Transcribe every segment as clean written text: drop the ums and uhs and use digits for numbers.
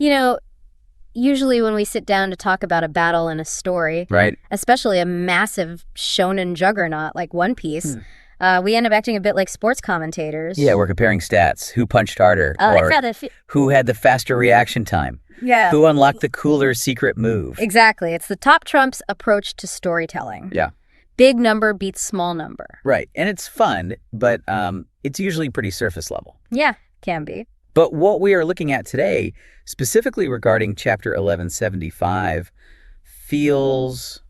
You know, usually when we sit down to talk about a battle in a story, Right. especially a massive shonen juggernaut like One Piece, we end up acting a bit like sports commentators. Yeah, we're comparing stats. Who punched harder? Or who had the faster reaction time? Yeah. Who unlocked the cooler secret move? Exactly. It's the top trump's approach to storytelling. Yeah. Big number beats small number. Right. And it's fun, but it's usually pretty surface level. Yeah, can be. But what we are looking at today, specifically regarding Chapter 1175, feels,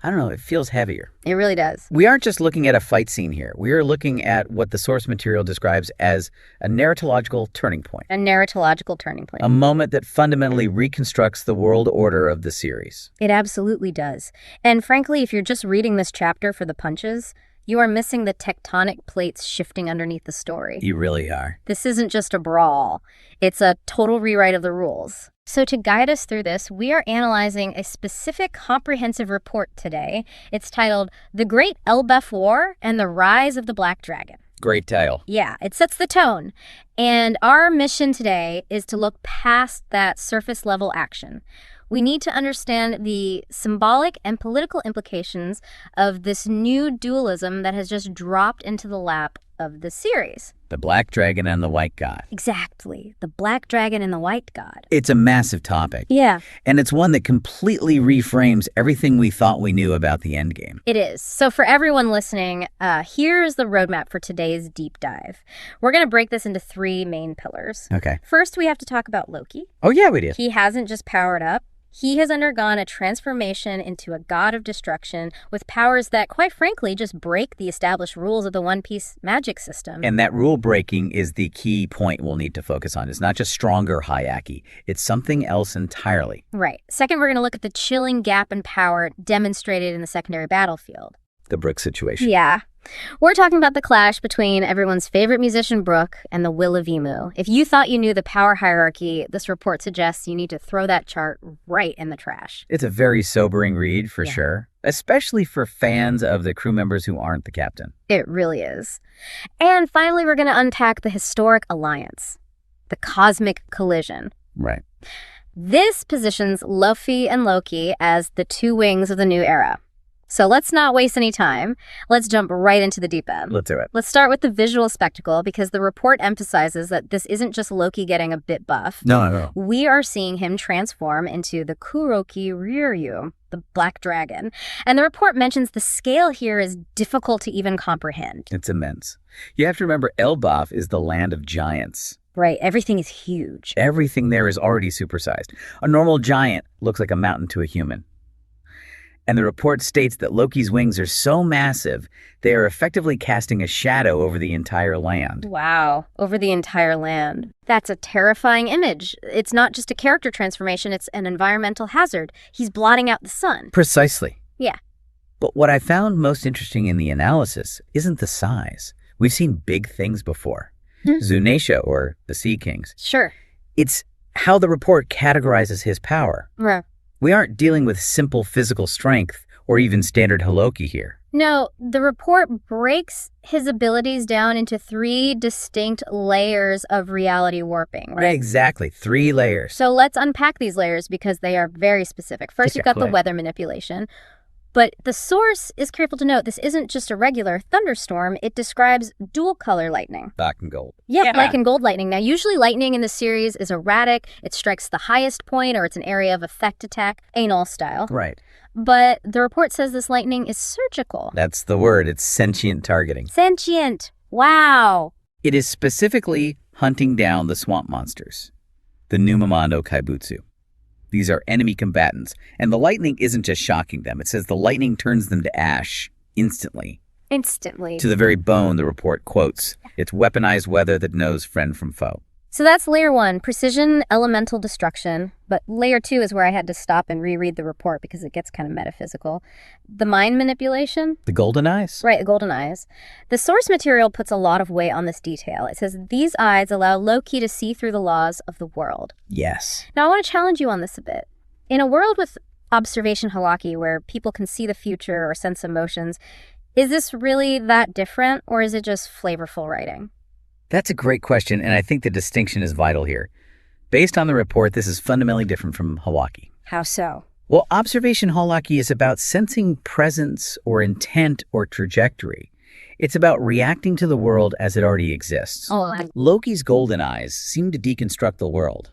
I don't know, it feels heavier. It really does. We aren't just looking at a fight scene here. We are looking at what the source material describes as a narratological turning point. A narratological turning point. A moment that fundamentally reconstructs the world order of the series. It absolutely does. And frankly, if you're just reading this chapter for the punches, you are missing the tectonic plates shifting underneath the story. You really are. This isn't just a brawl. It's a total rewrite of the rules. So to guide us through this, we are analyzing a specific comprehensive report today. It's titled The Great Elbaf War and the Rise of the Black Dragon. Great title. Yeah, it sets the tone. And our mission today is to look past that surface level action. We need to understand the symbolic and political implications of this new dualism that has just dropped into the lap of the series. The Black Dragon and the White God. Exactly. The Black Dragon and the White God. It's a massive topic. Yeah. And it's one that completely reframes everything we thought we knew about the endgame. It is. So for everyone listening, here's the roadmap for today's deep dive. We're going to break this into 3 main pillars. Okay. First, we have to talk about Loki. Oh, yeah, we did. He hasn't just powered up. He has undergone a transformation into a god of destruction with powers that, quite frankly, just break the established rules of the One Piece magic system. And that rule breaking is the key point we'll need to focus on. It's not just stronger Hayaki. It's something else entirely. Right. Second, we're going to look at the chilling gap in power demonstrated in the secondary battlefield. The Brook situation. Yeah. We're talking about the clash between everyone's favorite musician, Brook, and the Will of Emu. If you thought you knew the power hierarchy, this report suggests you need to throw that chart right in the trash. It's a very sobering read, for sure, especially for fans of the crew members who aren't the captain. It really is. And finally, we're going to unpack the historic alliance, the cosmic collision. Right. This positions Luffy and Loki as the 2 wings of the new era. So let's not waste any time. Let's jump right into the deep end. Let's do it. Let's start with the visual spectacle because the report emphasizes that this isn't just Loki getting a bit buff. No. We are seeing him transform into the Kuroki Ryuryu, the Black Dragon. And the report mentions the scale here is difficult to even comprehend. It's immense. You have to remember, Elbaf is the land of giants. Right, everything is huge. Everything there is already supersized. A normal giant looks like a mountain to a human. And the report states that Loki's wings are so massive, they are effectively casting a shadow over the entire land. Wow, over the entire land. That's a terrifying image. It's not just a character transformation, it's an environmental hazard. He's blotting out the sun. Precisely. Yeah. But what I found most interesting in the analysis isn't the size. We've seen big things before. Zunisha, or the Sea Kings. Sure. It's how the report categorizes his power. Right. We aren't dealing with simple physical strength or even standard Holoki here. No, the report breaks his abilities down into 3 distinct layers of reality warping, right? Exactly, 3 layers. So let's unpack these layers because they are very specific. First, you've got the weather manipulation. But the source is careful to note this isn't just a regular thunderstorm. It describes dual color lightning. Black and gold. Yeah, black and gold lightning. Now, usually lightning in the series is erratic. It strikes the highest point or it's an area of effect attack, anal style. Right. But the report says this lightning is surgical. That's the word. It's sentient targeting. Sentient. Wow. It is specifically hunting down the swamp monsters, the Numamando Kaibutsu. These are enemy combatants, and the lightning isn't just shocking them. It says the lightning turns them to ash instantly. Instantly. To the very bone, the report quotes. It's weaponized weather that knows friend from foe. So that's layer 1, precision, elemental destruction. But layer 2 is where I had to stop and reread the report because it gets kind of metaphysical. The mind manipulation. The golden eyes? Right, the golden eyes. The source material puts a lot of weight on this detail. It says these eyes allow Loki to see through the laws of the world. Yes. Now I want to challenge you on this a bit. In a world with observation halaki where people can see the future or sense emotions, is this really that different or is it just flavorful writing? That's a great question, and I think the distinction is vital here. Based on the report, this is fundamentally different from Hawaki. How so? Well, observation Hawaki is about sensing presence or intent or trajectory. It's about reacting to the world as it already exists. Loki's golden eyes seem to deconstruct the world.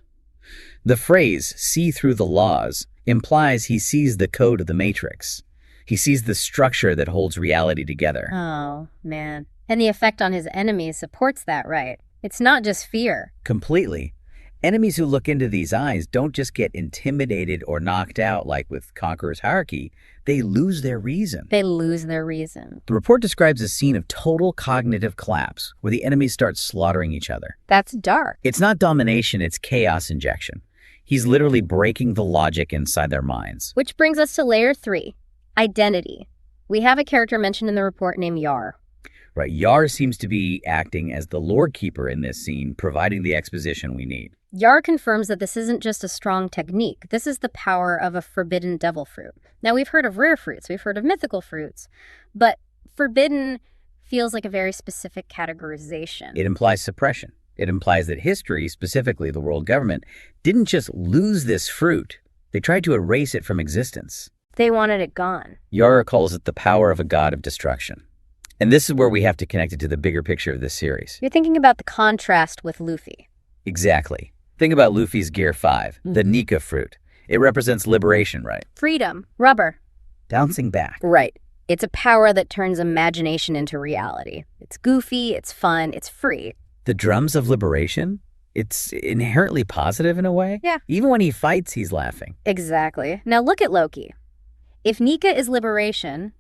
The phrase, see through the laws, implies he sees the code of the Matrix. He sees the structure that holds reality together. Oh, man. And the effect on his enemies supports that, right? It's not just fear. Completely. Enemies who look into these eyes don't just get intimidated or knocked out like with Conqueror's Hierarchy. They lose their reason. They lose their reason. The report describes a scene of total cognitive collapse where the enemies start slaughtering each other. That's dark. It's not domination, it's chaos injection. He's literally breaking the logic inside their minds. Which brings us to layer 3, identity. We have a character mentioned in the report named Yar. Right, Yar seems to be acting as the lore keeper in this scene, providing the exposition we need. Yar confirms that this isn't just a strong technique. This is the power of a forbidden devil fruit. Now, we've heard of rare fruits, we've heard of mythical fruits, but forbidden feels like a very specific categorization. It implies suppression. It implies that history, specifically the world government, didn't just lose this fruit. They tried to erase it from existence. They wanted it gone. Yar calls it the power of a god of destruction. And this is where we have to connect it to the bigger picture of this series. You're thinking about the contrast with Luffy. Exactly. Think about Luffy's Gear 5, the Nika fruit. It represents liberation, right? Freedom. Rubber. Bouncing back. Right. It's a power that turns imagination into reality. It's goofy, it's fun, it's free. The drums of liberation? It's inherently positive in a way. Yeah. Even when he fights, he's laughing. Exactly. Now look at Loki. If Nika is liberation,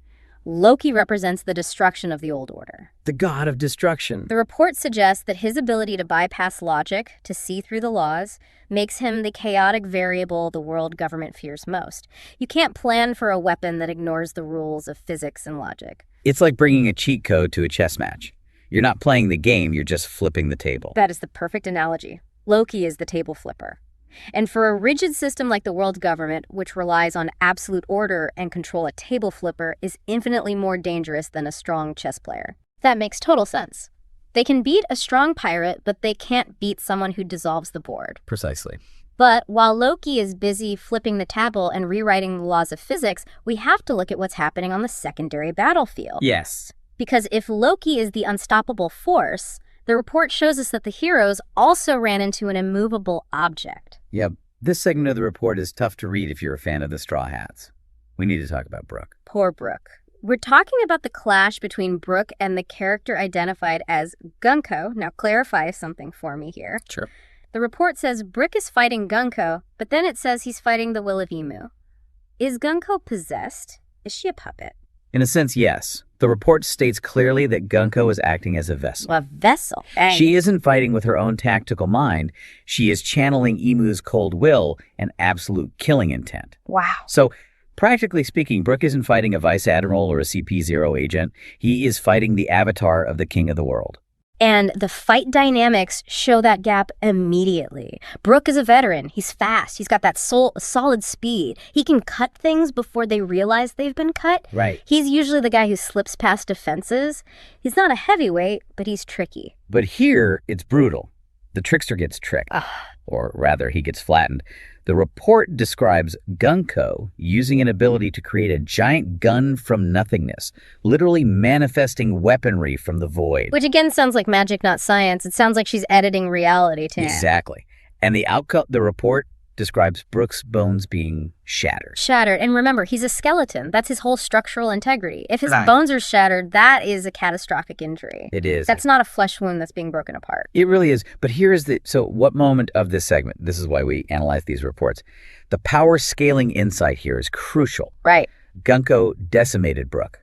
Loki represents the destruction of the old order. The god of destruction. The report suggests that his ability to bypass logic, to see through the laws, makes him the chaotic variable the world government fears most. You can't plan for a weapon that ignores the rules of physics and logic. It's like bringing a cheat code to a chess match. You're not playing the game, you're just flipping the table. That is the perfect analogy. Loki is the table flipper. And for a rigid system like the world government, which relies on absolute order and control, a table flipper is infinitely more dangerous than a strong chess player. That makes total sense. They can beat a strong pirate, but they can't beat someone who dissolves the board. Precisely. But while Loki is busy flipping the table and rewriting the laws of physics, we have to look at what's happening on the secondary battlefield. Yes. Because if Loki is the unstoppable force, the report shows us that the heroes also ran into an immovable object. Yep. This segment of the report is tough to read if you're a fan of the Straw Hats. We need to talk about Brook. Poor Brook. We're talking about the clash between Brook and the character identified as Gunko. Now clarify something for me here. Sure. The report says Brook is fighting Gunko, but then it says he's fighting the Will of Emu. Is Gunko possessed? Is she a puppet? In a sense, yes. The report states clearly that Gunko is acting as a vessel. A vessel? Dang. She isn't fighting with her own tactical mind. She is channeling Emu's cold will and absolute killing intent. Wow. So, practically speaking, Brook isn't fighting a vice admiral or a CP0 agent. He is fighting the avatar of the king of the world. And the fight dynamics show that gap immediately. Brook is a veteran. He's fast. He's got that solid speed. He can cut things before they realize they've been cut. Right. He's usually the guy who slips past defenses. He's not a heavyweight, but he's tricky. But here, it's brutal. The trickster gets tricked. Or rather, he gets flattened. The report describes Gunko using an ability to create a giant gun from nothingness, literally manifesting weaponry from the void. Which again sounds like magic, not science. It sounds like she's editing reality to him. Exactly. And the outcome, the report describes Brook's bones being shattered. Shattered. And remember, he's a skeleton. That's his whole structural integrity. If his bones are shattered, that is a catastrophic injury. It is. That's not a flesh wound that's being broken apart. It really is. But here's so what moment of this segment, this is why we analyze these reports, the power scaling insight here is crucial. Right. Gunko decimated Brook.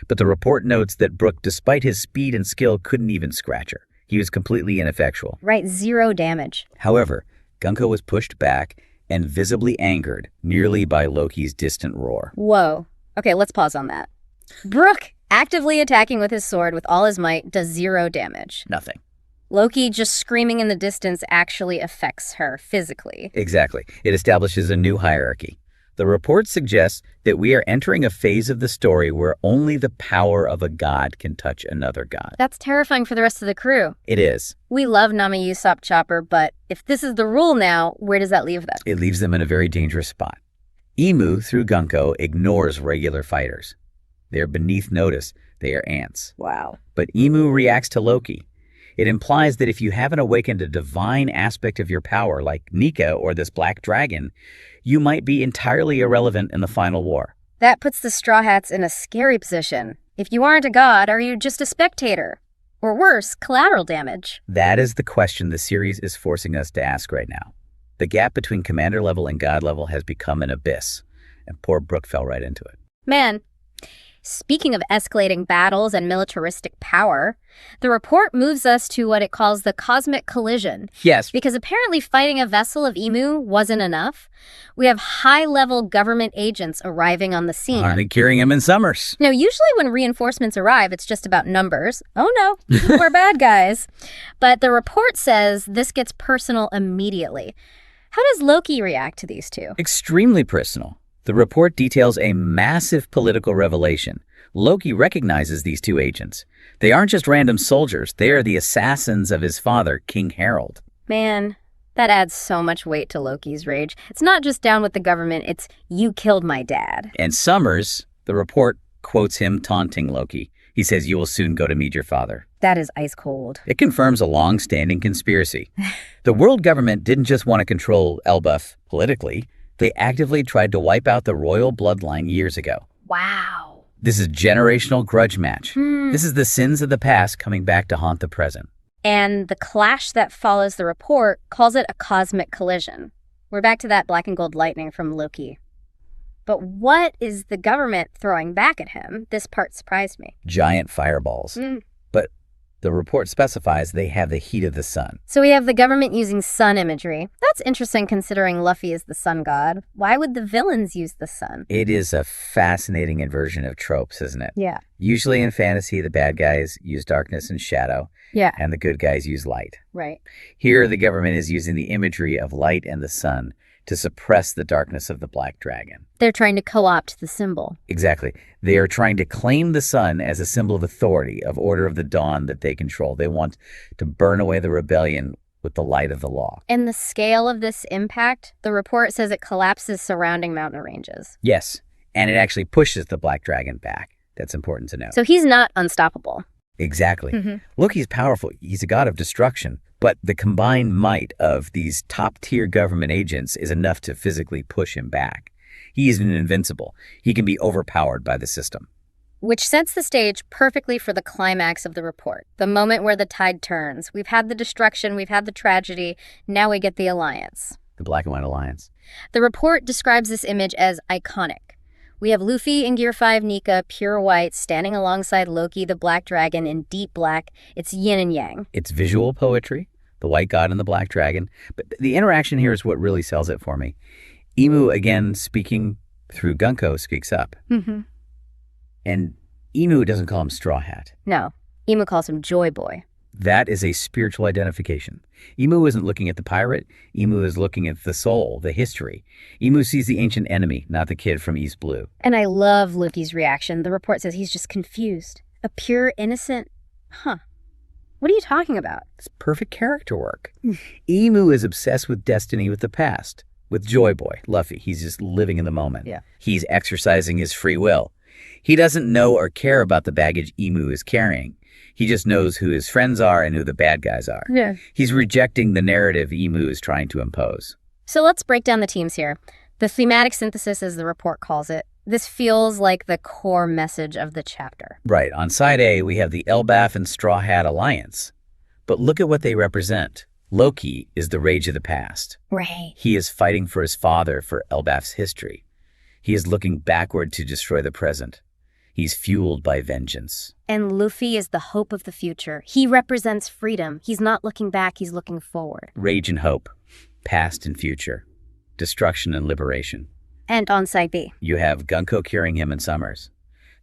But the report notes that Brook, despite his speed and skill, couldn't even scratch her. He was completely ineffectual. Right, 0 damage. However, Gunko was pushed back and visibly angered, nearly by Loki's distant roar. Whoa. Okay, let's pause on that. Brook, actively attacking with his sword with all his might, does 0 damage. Nothing. Loki just screaming in the distance actually affects her physically. Exactly. It establishes a new hierarchy. The report suggests that we are entering a phase of the story where only the power of a god can touch another god. That's terrifying for the rest of the crew. It is. We love Nami Usopp Chopper, but if this is the rule now, where does that leave them? It leaves them in a very dangerous spot. Imu, through Gunko, ignores regular fighters. They're beneath notice. They are ants. Wow. But Imu reacts to Loki. It implies that if you haven't awakened a divine aspect of your power, like Nika or this black dragon, you might be entirely irrelevant in the final war. That puts the Straw Hats in a scary position. If you aren't a god, are you just a spectator? Or worse, collateral damage? That is the question the series is forcing us to ask right now. The gap between commander level and god level has become an abyss, and poor Brook fell right into it. Man, speaking of escalating battles and militaristic power, the report moves us to what it calls the cosmic collision. Yes. Because apparently fighting a vessel of Imu wasn't enough. We have high-level government agents arriving on the scene. Aren't they curing him in Summers? Now, usually when reinforcements arrive, it's just about numbers. Oh no, we're bad guys. But the report says this gets personal immediately. How does Loki react to these two? Extremely personal. The report details a massive political revelation. Loki recognizes these two agents. They aren't just random soldiers. They are the assassins of his father, King Harold. Man, that adds so much weight to Loki's rage. It's not just down with the government, it's you killed my dad. And Summers, the report quotes him taunting Loki. He says, "You will soon go to meet your father." That is ice cold. It confirms a long-standing conspiracy. The world government didn't just want to control Elbaf politically. They actively tried to wipe out the royal bloodline years ago. Wow. This is generational grudge match. This is the sins of the past coming back to haunt the present. And the clash that follows the report calls it a cosmic collision. We're back to that black and gold lightning from Loki. But what is the government throwing back at him? This part surprised me. Giant fireballs. But the report specifies they have the heat of the sun. So we have the government using sun imagery. That's interesting considering Luffy is the sun god. Why would the villains use the sun? It is a fascinating inversion of tropes, isn't it? Yeah. Usually in fantasy, the bad guys use darkness and shadow, Yeah. and the good guys use light. Right. Here, the government is using the imagery of light and the sun to suppress the darkness of the black dragon. They're trying to co-opt the symbol. Exactly. They are trying to claim the sun as a symbol of authority, of Order of the Dawn that they control. They want to burn away the rebellion with the light of the law. And the scale of this impact, the report says it collapses surrounding mountain ranges. Yes, and it actually pushes the black dragon back. That's important to know. So he's not unstoppable. Exactly. Loki's powerful. He's a god of destruction. But the combined might of these top-tier government agents is enough to physically push him back. He isn't invincible. He can be overpowered by the system. Which sets the stage perfectly for the climax of the report, the moment where the tide turns. We've had the destruction, we've had the tragedy, now we get the alliance. The Black and White Alliance. The report describes this image as iconic. We have Luffy in Gear 5 Nika, pure white, standing alongside Loki, the black dragon, in deep black. It's yin and yang. It's visual poetry, the white god and the black dragon. But the interaction here is what really sells it for me. Imu, again, speaking through Gunko, speaks up. And Imu doesn't call him Straw Hat. No, Imu calls him Joy Boy. That is a spiritual identification. Imu isn't looking at the pirate. Imu is looking at the soul, the history. Imu sees the ancient enemy, not the kid from East Blue. And I love Luffy's reaction. The report says he's just confused. A pure, innocent, what are you talking about? It's perfect character work. Imu is obsessed with destiny, with the past, with Joy Boy, Luffy. He's just living in the moment. Yeah. He's exercising his free will. He doesn't know or care about the baggage Imu is carrying. He just knows who his friends are and who the bad guys are. Yeah. He's rejecting the narrative Imu is trying to impose. So let's break down the teams here. The thematic synthesis, as the report calls it. This feels like the core message of the chapter. Right. On side A, we have the Elbaf and Straw Hat Alliance. But look at what they represent. Loki is the rage of the past. Right. He is fighting for his father, for Elbaf's history. He is looking backward to destroy the present. He's fueled by vengeance. And Luffy is the hope of the future. He represents freedom. He's not looking back, he's looking forward. Rage and hope, past and future, destruction and liberation. And on side B, You have Gunko curing him and Summers.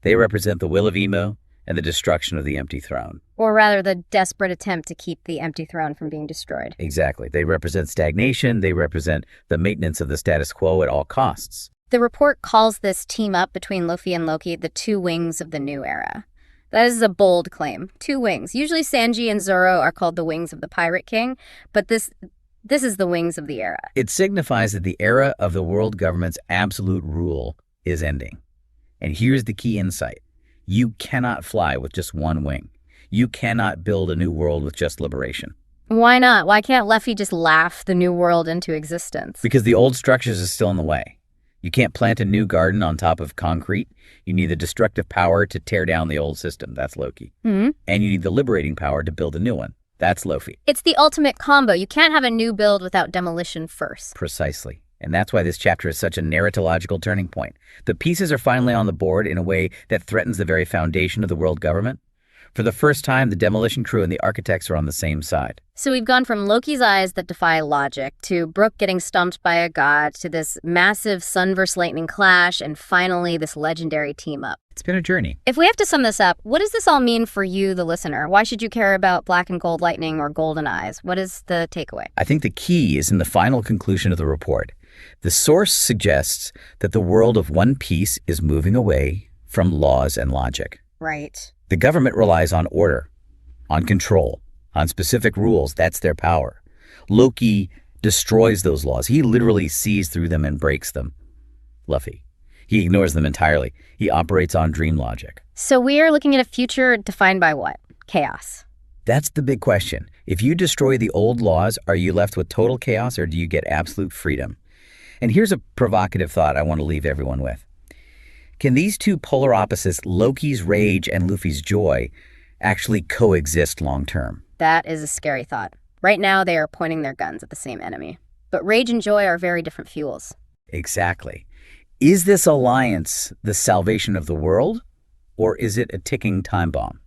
They represent the will of Emo and the destruction of the empty throne. or rather the desperate attempt to keep the empty throne from being destroyed. Exactly. They represent stagnation. They represent the maintenance of the status quo at all costs. The report calls this team up between Luffy and Loki the two wings of the new era. That is a bold claim. Two wings. Usually Sanji and Zoro are called the wings of the Pirate King, but this is the wings of the era. It signifies that the era of the world government's absolute rule is ending. And here's the key insight. You cannot fly with just one wing. You cannot build a new world with just liberation. Why not? Why can't Luffy just laugh the new world into existence? Because the old structures are still in the way. You can't plant a new garden on top of concrete. You need the destructive power to tear down the old system. That's Loki. Mm-hmm. And you need the liberating power to build a new one. That's Luffy. It's the ultimate combo. You can't have a new build without demolition first. Precisely. And that's why this chapter is such a narratological turning point. The pieces are finally on the board in a way that threatens the very foundation of the world government. For the first time, the demolition crew and the architects are on the same side. So we've gone from Loki's eyes that defy logic, to Brook getting stumped by a god, to this massive sun versus lightning clash, and finally this legendary team-up. It's been a journey. If we have to sum this up, what does this all mean for you, the listener? Why should you care about black and gold lightning or golden eyes? What is the takeaway? I think the key is in the final conclusion of the report. The source suggests that the world of One Piece is moving away from laws and logic. Right. The government relies on order, on control, on specific rules. That's their power. Loki destroys those laws. He literally sees through them and breaks them. Luffy, he ignores them entirely. He operates on dream logic. So we are looking at a future defined by what? Chaos. That's the big question. If you destroy the old laws, are you left with total chaos or do you get absolute freedom? And here's a provocative thought I want to leave everyone with. Can these two polar opposites, Loki's rage and Luffy's joy, actually coexist long term? That is a scary thought. Right now, they are pointing their guns at the same enemy. But rage and joy are very different fuels. Exactly. Is this alliance the salvation of the world, or is it a ticking time bomb?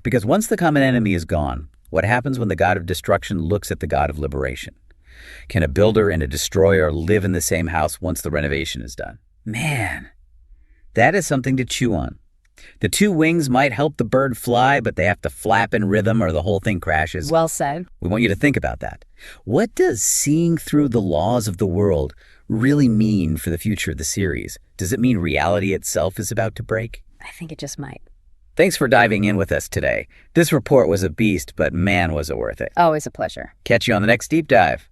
Because once the common enemy is gone, what happens when the god of destruction looks at the god of liberation? Can a builder and a destroyer live in the same house once the renovation is done? Man, that is something to chew on. The two wings might help the bird fly, but they have to flap in rhythm or the whole thing crashes. Well said. We want you to think about that. What does seeing through the laws of the world really mean for the future of the series? Does it mean reality itself is about to break? I think it just might. Thanks for diving in with us today. This report was a beast, but man, was it worth it. Always a pleasure. Catch you on the next deep dive.